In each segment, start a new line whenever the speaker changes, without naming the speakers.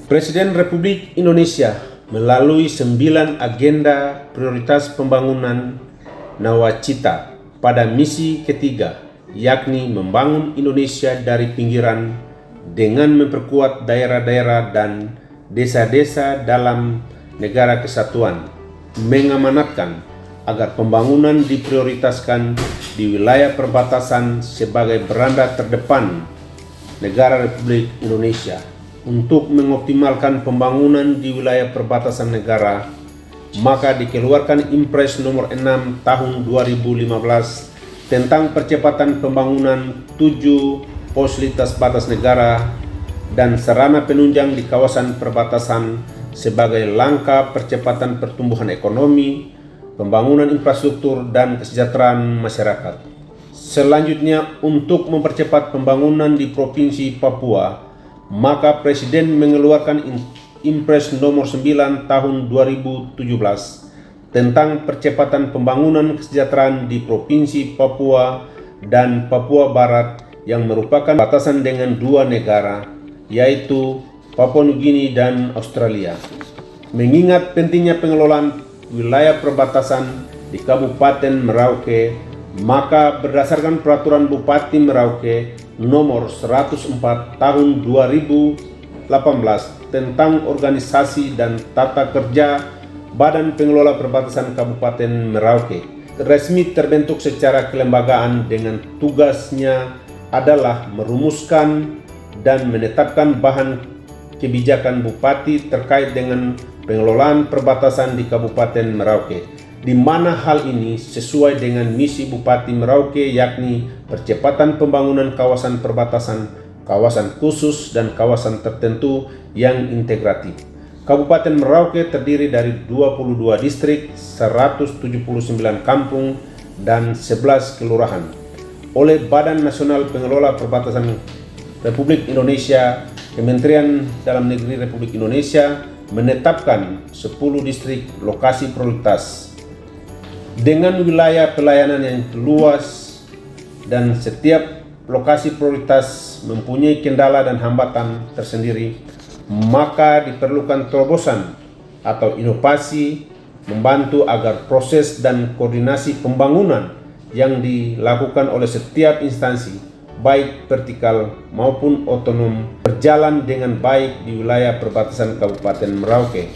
Presiden Republik Indonesia melalui 9 agenda prioritas pembangunan nawacita pada misi ketiga, yakni membangun Indonesia dari pinggiran dengan memperkuat daerah-daerah dan desa-desa dalam negara kesatuan, mengamanatkan agar pembangunan diprioritaskan di wilayah perbatasan sebagai beranda terdepan negara Republik Indonesia. Untuk mengoptimalkan pembangunan di wilayah perbatasan negara, maka dikeluarkan Impres nomor 6 tahun 2015 tentang percepatan pembangunan 7 pos lintas batas negara dan sarana penunjang di kawasan perbatasan sebagai langkah percepatan pertumbuhan ekonomi, pembangunan infrastruktur, dan kesejahteraan masyarakat. Selanjutnya, untuk mempercepat pembangunan di Provinsi Papua, maka Presiden mengeluarkan Impres nomor 9 tahun 2017 tentang percepatan pembangunan kesejahteraan di Provinsi Papua dan Papua Barat yang merupakan batasan dengan 2 negara, yaitu Papua Nugini dan Australia. Mengingat pentingnya pengelolaan wilayah perbatasan di Kabupaten Merauke, maka berdasarkan Peraturan Bupati Merauke nomor 104 tahun 2018 tentang organisasi dan tata kerja Badan Pengelola Perbatasan Kabupaten Merauke, resmi terbentuk secara kelembagaan dengan tugasnya adalah merumuskan dan menetapkan bahan kebijakan Bupati terkait dengan pengelolaan perbatasan di Kabupaten Merauke, di mana hal ini sesuai dengan misi Bupati Merauke, yakni percepatan pembangunan kawasan perbatasan, kawasan khusus, dan kawasan tertentu yang integratif. Kabupaten Merauke terdiri dari 22 distrik, 179 kampung, dan 11 kelurahan. Oleh Badan Nasional Pengelola Perbatasan Republik Indonesia, Kementerian Dalam Negeri Republik Indonesia menetapkan 10 distrik lokasi prioritas dengan wilayah pelayanan yang luas, dan setiap lokasi prioritas mempunyai kendala dan hambatan tersendiri, maka diperlukan terobosan atau inovasi membantu agar proses dan koordinasi pembangunan yang dilakukan oleh setiap instansi, baik vertikal maupun otonom, berjalan dengan baik di wilayah perbatasan Kabupaten Merauke.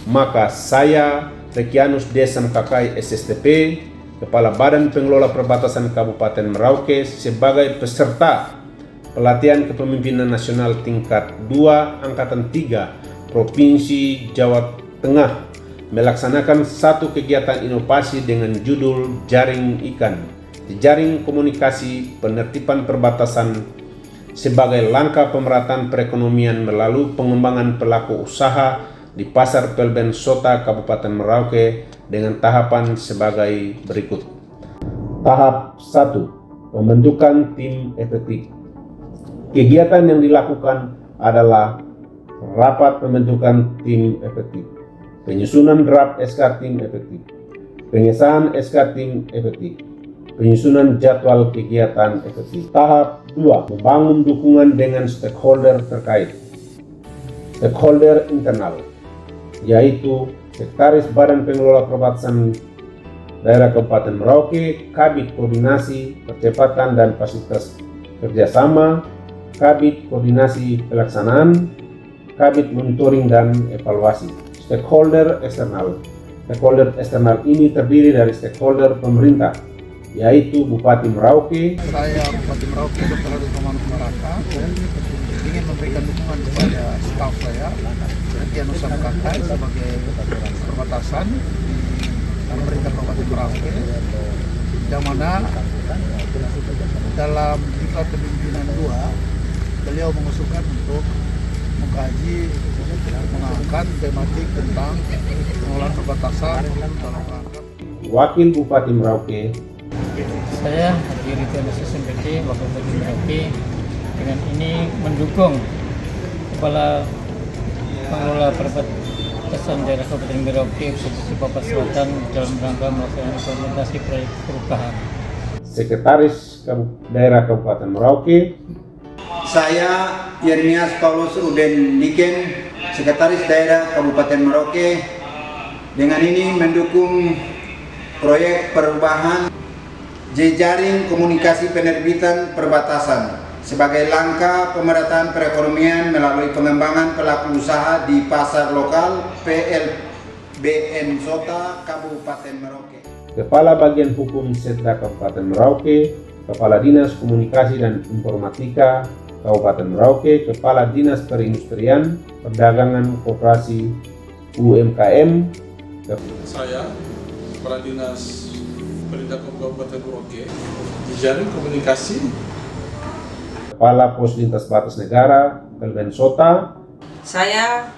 Maka saya, Rekianus Desam Kakai SSTP, Kepala Badan Pengelola Perbatasan Kabupaten Merauke, sebagai peserta pelatihan kepemimpinan nasional tingkat 2 Angkatan 3 Provinsi Jawa Tengah, melaksanakan satu kegiatan inovasi dengan judul Jaring Ikan, Jejaring Komunikasi Penertiban Perbatasan sebagai langkah pemerataan perekonomian melalui pengembangan pelaku usaha di Pasar Pelben Sota Kabupaten Merauke dengan tahapan sebagai berikut. Tahap 1. Pembentukan tim efektif. Kegiatan yang dilakukan adalah rapat pembentukan tim efektif, penyusunan draft SK tim efektif, pengesahan SK tim efektif, penyusunan jadwal kegiatan efektif. Tahap 2. Membangun dukungan dengan stakeholder terkait. Stakeholder internal, yaitu Sekretaris Badan Pengelola Perbatasan Daerah Kabupaten Merauke, Kabid Koordinasi Percepatan dan Fasilitas Kerjasama, Kabid Koordinasi Pelaksanaan, Kabid Monitoring dan Evaluasi. Stakeholder eksternal. Stakeholder eksternal ini terdiri dari stakeholder pemerintah, yaitu Bupati Merauke.
Saya Bupati Merauke, Dr. Adi Komanus Maraka, ingin memberikan dukungan kepada staf saya, Rekianus Desam Kakai, sebagai perbatasan di pemerintah Kabupaten Merauke, yang mana dalam diklat kepemimpinan 2, beliau mengusulkan untuk mengkaji, mengangkat tematik tentang pengelolaan perbatasan dalam rangka.
Wakil Bupati Merauke.
Saya Haji Rekianus SMPT, Wakil Bupati Merauke, dengan ini mendukung Kepala Pengelola Perbatasan Daerah Kabupaten Merauke, Provinsi Papua Selatan dalam rangka melaksanakan implementasi proyek perubahan.
Sekretaris Daerah Kabupaten Merauke.
Saya Yeremias Paulus Ruden Niken, Sekretaris Daerah Kabupaten Merauke, dengan ini mendukung proyek perubahan jejaring komunikasi penerbitan perbatasan sebagai langkah pemerataan perekonomian melalui pengembangan pelaku usaha di pasar lokal PLBN Sota Kabupaten Merauke.
Kepala Bagian Hukum Setda Kabupaten Merauke, Kepala Dinas Komunikasi dan Informatika Kabupaten Merauke, Kepala Dinas Perindustrian, Perdagangan, Koperasi, UMKM.
Saya, Kepala Dinas Pendidikan Kabupaten Merauke, jejaring komunikasi.
Kepala Pos Lintas Batas Negara, PLBN Sota.
Saya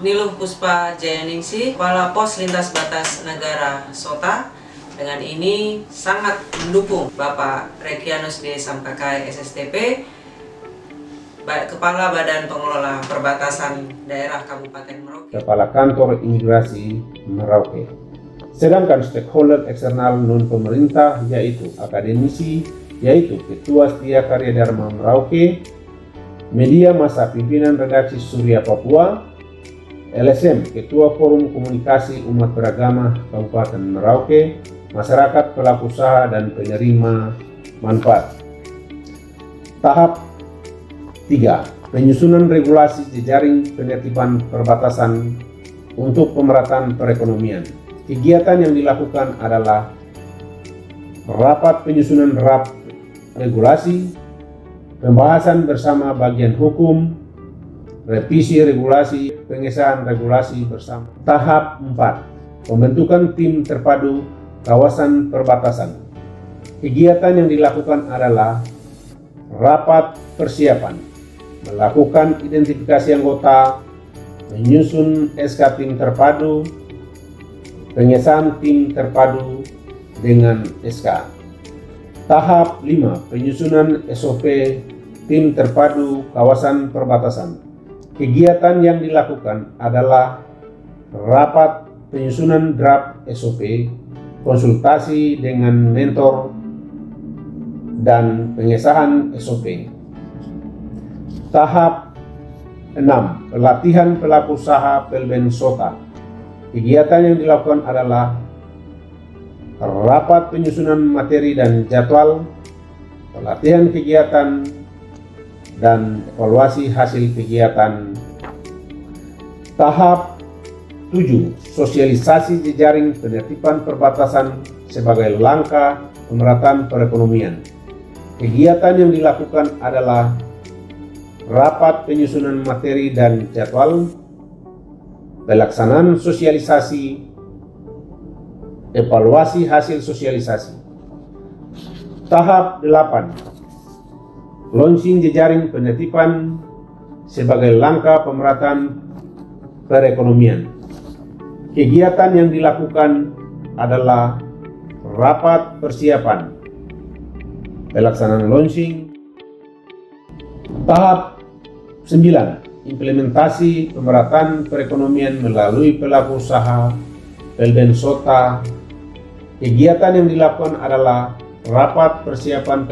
Niluh Puspa Jayaningsi, Kepala Pos Lintas Batas Negara Sota. Dengan ini sangat mendukung Bapak Rekianus D. Samkakai SSTP, Kepala Badan Pengelola Perbatasan Daerah Kabupaten Merauke,
Kepala Kantor Imigrasi Merauke. Sedangkan stakeholder eksternal non-pemerintah yaitu akademisi, yaitu Ketua Setia Karya Dharma Merauke, Media Massa Pimpinan Redaksi Surya Papua, LSM Ketua Forum Komunikasi Umat Beragama Kabupaten Merauke, masyarakat pelaku usaha dan penerima manfaat. Tahap 3. Penyusunan regulasi jejaring penertiban perbatasan untuk pemerataan perekonomian. Kegiatan yang dilakukan adalah rapat penyusunan draft regulasi, pembahasan bersama bagian hukum, revisi regulasi, pengesahan regulasi bersama. Tahap 4. Pembentukan tim terpadu kawasan perbatasan. Kegiatan yang dilakukan adalah rapat persiapan, melakukan identifikasi anggota, menyusun SK tim terpadu, pengesahan tim terpadu dengan SK. Tahap 5. Penyusunan SOP tim terpadu kawasan perbatasan. Kegiatan yang dilakukan adalah rapat penyusunan draft SOP, konsultasi dengan mentor, dan pengesahan SOP. Tahap 6. Pelatihan pelaku usaha PLBN Sota. Kegiatan yang dilakukan adalah rapat penyusunan materi dan jadwal, pelatihan kegiatan, dan evaluasi hasil kegiatan. Tahap 7. Sosialisasi jejaring penertiban perbatasan sebagai langkah pemerataan perekonomian. Kegiatan yang dilakukan adalah rapat penyusunan materi dan jadwal, pelaksanaan sosialisasi, evaluasi hasil sosialisasi. Tahap 8. Launching jejaring penertiban sebagai langkah pemerataan perekonomian. Kegiatan yang dilakukan adalah rapat persiapan, pelaksanaan launching. Tahap 9. Implementasi pemerataan perekonomian melalui pelaku usaha PLBN Sota. Kegiatan yang dilakukan adalah rapat persiapan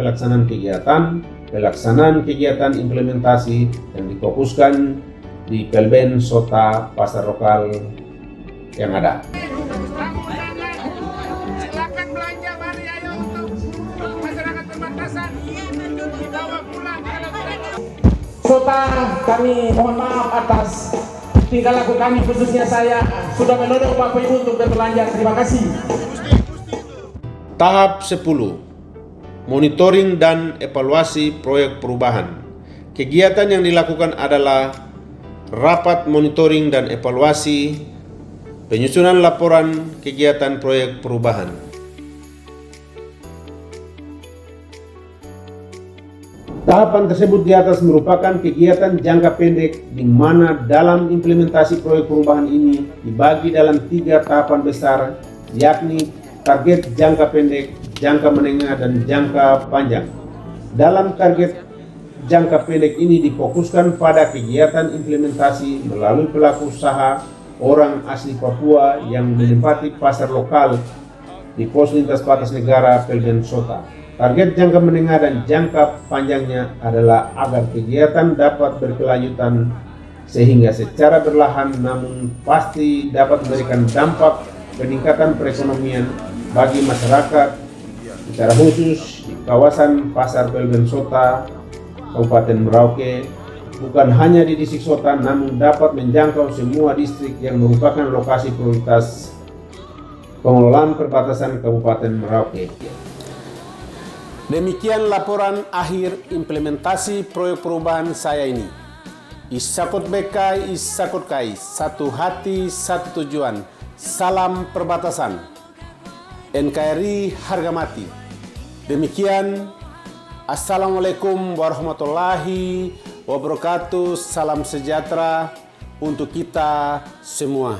pelaksanaan kegiatan implementasi yang difokuskan di PLBN Sota pasar lokal yang ada.
Silakan belanja, mari ayo untuk masyarakat perbatasan dibawa pulang.
Sota, kami mohon maaf atas tingkah laku kami, khususnya saya sudah menodong Bapak Ibu untuk berbelanja. Terima kasih.
Tahap 10. Monitoring dan evaluasi proyek perubahan. Kegiatan yang dilakukan adalah rapat monitoring dan evaluasi, penyusunan laporan kegiatan proyek perubahan. Tahapan tersebut di atas merupakan kegiatan jangka pendek di mana dalam implementasi proyek perubahan ini dibagi dalam 3 tahapan besar, yakni target jangka pendek, jangka menengah, dan jangka panjang. Dalam target jangka pendek ini difokuskan pada kegiatan implementasi melalui pelaku usaha orang asli Papua yang menempati pasar lokal di pos lintas batas negara PLBN Sota. Target jangka menengah dan jangka panjangnya adalah agar kegiatan dapat berkelanjutan sehingga secara perlahan namun pasti dapat memberikan dampak peningkatan perekonomian bagi masyarakat secara khusus di kawasan Pasar Pelben Sota, Kabupaten Merauke, bukan hanya di distrik Sota namun dapat menjangkau semua distrik yang merupakan lokasi prioritas pengelolaan perbatasan Kabupaten Merauke. Demikian laporan akhir implementasi proyek perubahan saya ini. Isakut bekai, isakut kai, satu hati, satu tujuan. Salam perbatasan. NKRI harga mati. Demikian, Assalamualaikum warahmatullahi wabarakatuh. Salam sejahtera untuk kita semua.